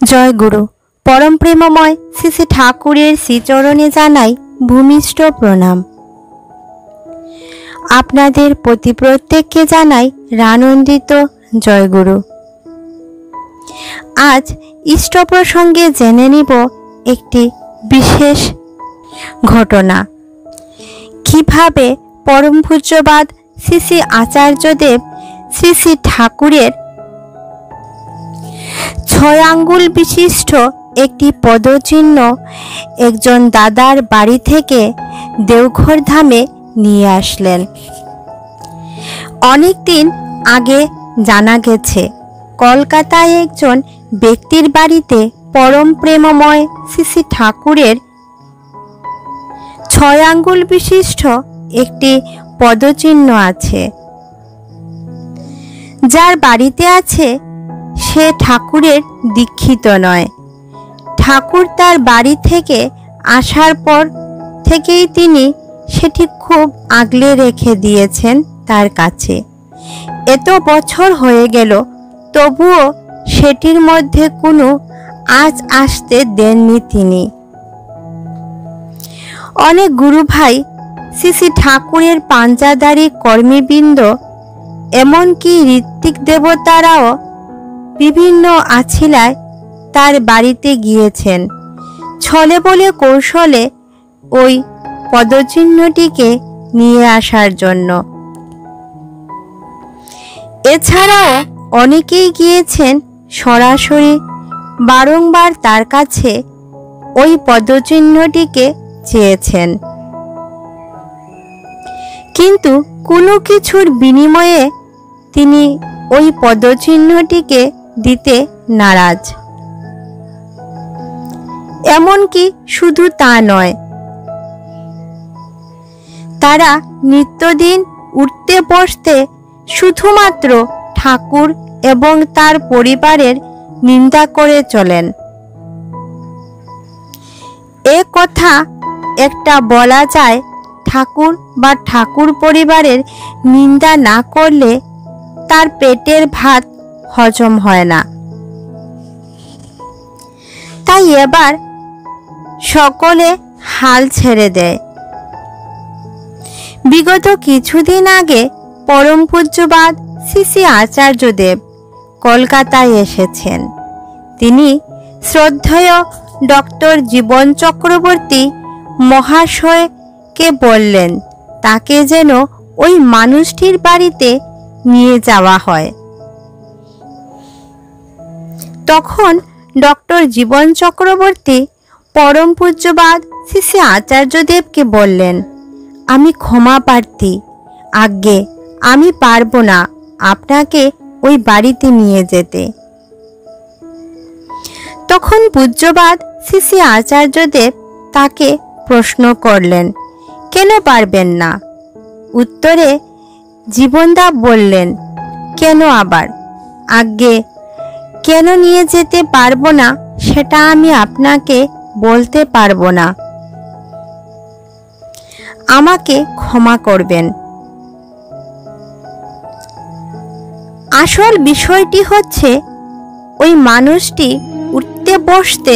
জয় গুরু। পরম প্রেমময় শ্রী শ্রী ঠাকুরের শ্রীচরণে জানাই ভূমিষ্ঠ প্রণাম। আপনাদের প্রতি প্রত্যেককে জানাই রানন্দিত জয় গুরু। আজ ইষ্ট প্রসঙ্গে জেনে নিব একটি বিশেষ ঘটনা। কিভাবে পরম পূজ্যপাদ শ্রী শ্রী আচার্যদেব শ্রী শ্রী ঠাকুরের 6 আঙ্গুল বিশিষ্ট একটি পদচিহ্ন একজন দাদার বাড়ি থেকে দেওঘর ধামে নিয়ে আসলেন। অনেক দিন আগে জানা গেছে কলকাতায় একজন ব্যক্তির বাড়িতে পরম প্রেমময় শ্রী শ্রী ঠাকুরের 6 আঙ্গুল বিশিষ্ট একটি পদচিহ্ন আছে। যার বাড়িতে আছে সে ঠাকুরের দীক্ষিত নয়। ঠাকুর তার বাড়ি থেকে আসার পর থেকেই তিনি সেটি খুব আগলে রেখে দিয়েছেন তার কাছে। এত বছর হয়ে গেল, তবুও সেটির মধ্যে কোনো আঁচ আসতে দেননি তিনি। অনেক গুরু ভাই, শ্রী শ্রী ঠাকুরের পাঞ্জাদারি কর্মীবৃন্দ, এমনকি ঋত্বিক দেবতারাও বিভিন্ন আছিলায় তার বাড়িতে গিয়েছেন ছলে বলে কৌশলে ওই পদচিহ্নটিকে নিয়ে আসার জন্য। এছাড়াও অনেকেই গিয়েছেন সরাসরি বারংবার তার কাছে ওই পদচিহ্নটিকে চেয়েছেন, কিন্তু কোনো কিছুর বিনিময়ে তিনি ওই পদচিহ্নটিকে দিতে নারাজ। এমনকি শুধু তা নয়, তারা নিত্যদিন উঠতে বসতে শুধুমাত্র ঠাকুর এবং তার পরিবারের নিন্দা করে চলেন। এ কথা একটা বলা যায়, ঠাকুর বা ঠাকুর পরিবারের নিন্দা না করলে তার পেটের ভাত হজম হয় না। তাই এবার সকলে হাল ছেড়ে দেয়। বিগত কিছুদিন আগে পরম পূজ্যপাদ শ্রী শ্রী আচার্যদেব কলকাতায় এসেছেন। তিনি শ্রদ্ধেয় ডক্টর জীবন চক্রবর্তী মহাশয়কে বললেন তাকে যেন ওই মানুষটির বাড়িতে নিয়ে যাওয়া হয়। তখন ডক্টর জীবন চক্রবর্তী পরম পূজ্যপাদ শ্রী শ্রী আচার্যদেবকে বললেন, আমি ক্ষমা প্রার্থী, আজ্ঞে আমি পারবো না আপনাকে ওই বাড়িতে নিয়ে যেতে। তখন পূজ্যপাদ শ্রী শ্রী আচার্যদেব তাকে প্রশ্ন করলেন, কেন পারবেন না? উত্তরে জীবনদা বললেন, কেন আবার? আজ্ঞে কেন নিয়ে যেতে পারবো না সেটা আমি আপনাকে বলতে পারবো না, আমাকে ক্ষমা করবেন। আসল বিষয়টি হচ্ছে, ওই মানুষটি উঠতে বসতে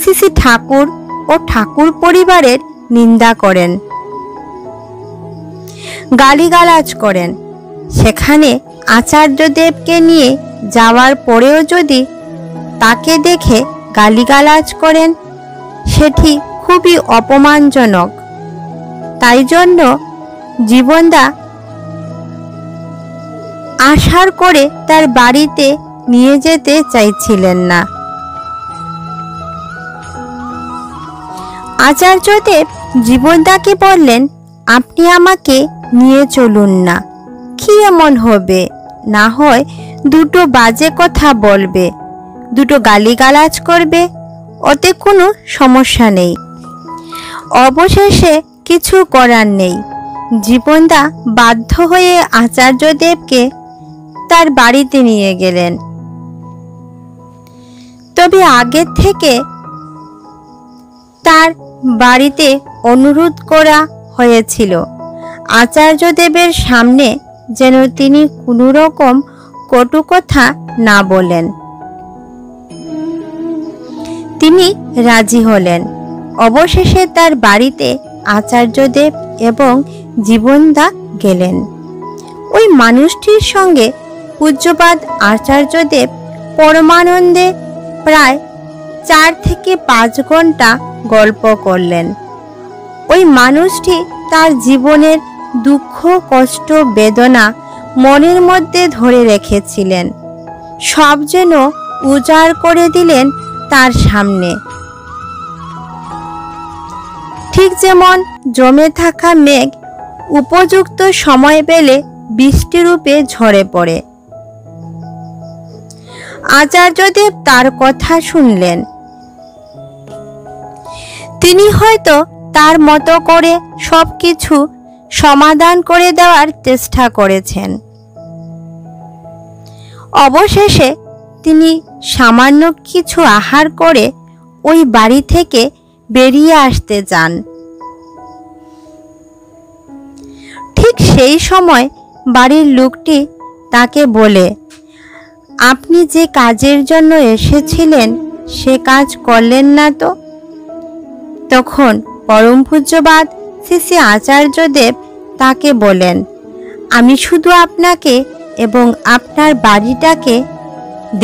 শ্রী শ্রী ঠাকুর ও ঠাকুর পরিবারের নিন্দা করেন, গালিগালাজ করেন। সেখানে আচার্যদেবকে নিয়ে যাওয়ার পরেও যদি তাকে দেখে গালিগালাজ করেন, সেটি খুবই অপমানজনক। তাই জন্য জীবনদা আশার করে তার বাড়িতে নিয়ে যেতে চাইছিলেন না। আচার্যদেব জীবনদাকে বললেন, আপনি আমাকে নিয়ে চলুন না। কি এমন হবে? না হয় দুটো বাজে কথা বলবে, দুটো গালিগালাজ করবে, ওতে কোনো সমস্যা নেই। অবশেষে কিছু করার নেই, জীবনদা বাধ্য হয়ে আচার্যদেবকে তার বাড়িতে নিয়ে গেলেন। তবে আগের থেকে তার বাড়িতে অনুরোধ করা হয়েছিল আচার্যদেবের সামনে যেন তিনি কোনো রকম কটু কথা না বলেন। তিনি রাজি হলেন। অবশেষে তার বাড়িতে আচার্যদেব এবং জীবনদা গেলেন। ওই মানুষটির সঙ্গে পূজ্যপাদ আচার্যদেব পরমানন্দে প্রায় 4 থেকে 5 ঘন্টা গল্প করলেন। ওই মানুষটি তার জীবনের দুঃখ, কষ্ট, বেদনা মনের মধ্যে ধরে রেখেছিলেন। সব যেন উজাড় করে দিলেন তার সামনে। ঠিক যেমন জমে থাকা মেঘ উপযুক্ত সময় পেলে বৃষ্টিরূপে ঝরে পড়ে। আচার্যদেব তার কথা শুনলেন। তিনি হয়তো তার মতো করে সবকিছু সমাধান করে দেওয়ার চেষ্টা করেছেন। অবশেষে তিনি সামান্য কিছু আহার করে ওই বাড়ি থেকে বেরিয়ে আসতে চান। ঠিক সেই সময় বাড়ির লোকটি তাকে বলে, আপনি যে কাজের জন্য এসেছিলেন সে কাজ করলেন না তো? তখন পরম পূজ্যপাদ শ্রী শ্রী আচার্যদেব তাকে বলেন, আমি শুধু আপনাকে এবং আপনার বাড়িটাকে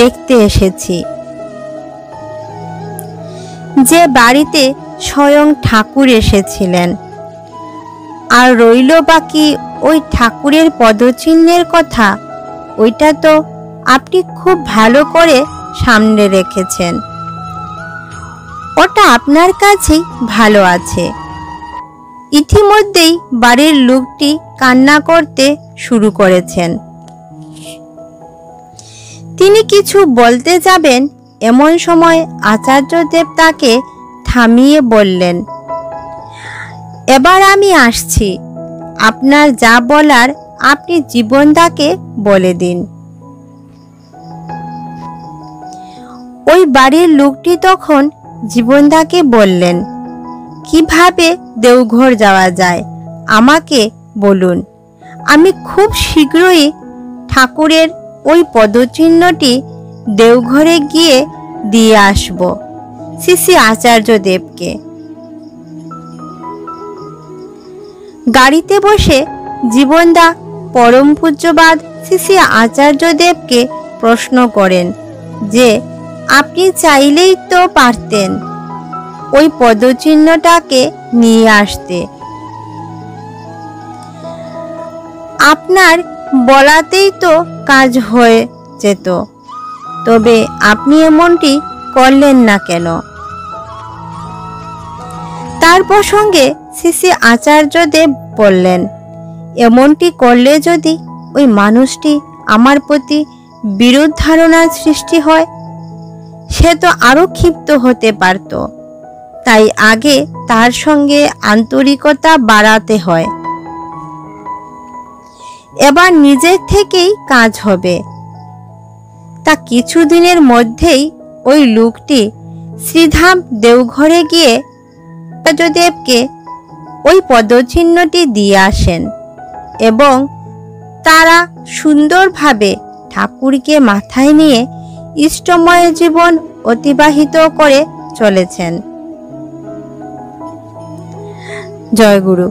দেখতে এসেছি। যে বাড়িতে স্বয়ং ঠাকুর এসেছিলেন। আর রইল বাকি ওই ঠাকুরের পদচিহ্নের কথা, ওইটা তো আপনি খুব ভালো করে সামনে রেখেছেন। ওটা আপনার কাছেই ভালো আছে। ইতিমধ্যেই বাড়ির লোকটি কান্না করতে শুরু করেছেন। তিনি কিছু বলতে যাবেন, এমন সময় আচার্যদেব তাকে থামিয়ে বললেন, এবার আমি আসছি। আপনার যা বলার আপনি জীবনদাকে বলে দিন। ওই বাড়ির লোকটি তখন জীবনদাকে বললেন, কিভাবে দেওঘর যাওয়া যায় আমাকে বলুন। আমি খুব শীঘ্রই ঠাকুরের ওই পদচিহ্নটি দেওঘরে গিয়ে দিয়ে আসব শ্রী শ্রী আচার্যদেবকে। গাড়িতে বসে জীবনদা পরম পূজ্যপাদ শ্রী শ্রী আচার্যদেবকে প্রশ্ন করেন যে, আপনি চাইলেই তো পারতেন ওই পদচিহ্নটাকে নিয়ে আসতে। আপনার বলাতেই তো কাজ হয়ে যেত, তবে আপনি এমনটি করলেন না কেন? তার প্রসঙ্গে শ্রী শ্রী আচার্যদেব বললেন, এমনটি করলে যদি ওই মানুষটি আমার প্রতি বিরূপ ধারণার সৃষ্টি হয়, সে তো আরো ক্ষিপ্ত হতে পারত। তাই আগে তার সঙ্গে আন্তরিকতা বাড়াতে হয়। এবার নিজের থেকেই কাজ হবে। তা কিছুদিনের মধ্যেই ওই লোকটি শ্রীধাম দেওঘরে গিয়ে আচার্যদেবকে ওই পদচিহ্নটি দিয়ে আসেন এবং তারা সুন্দরভাবে ঠাকুরকে মাথায় নিয়ে ইষ্টময় জীবন অতিবাহিত করে চলেছেন। জয় গুরু।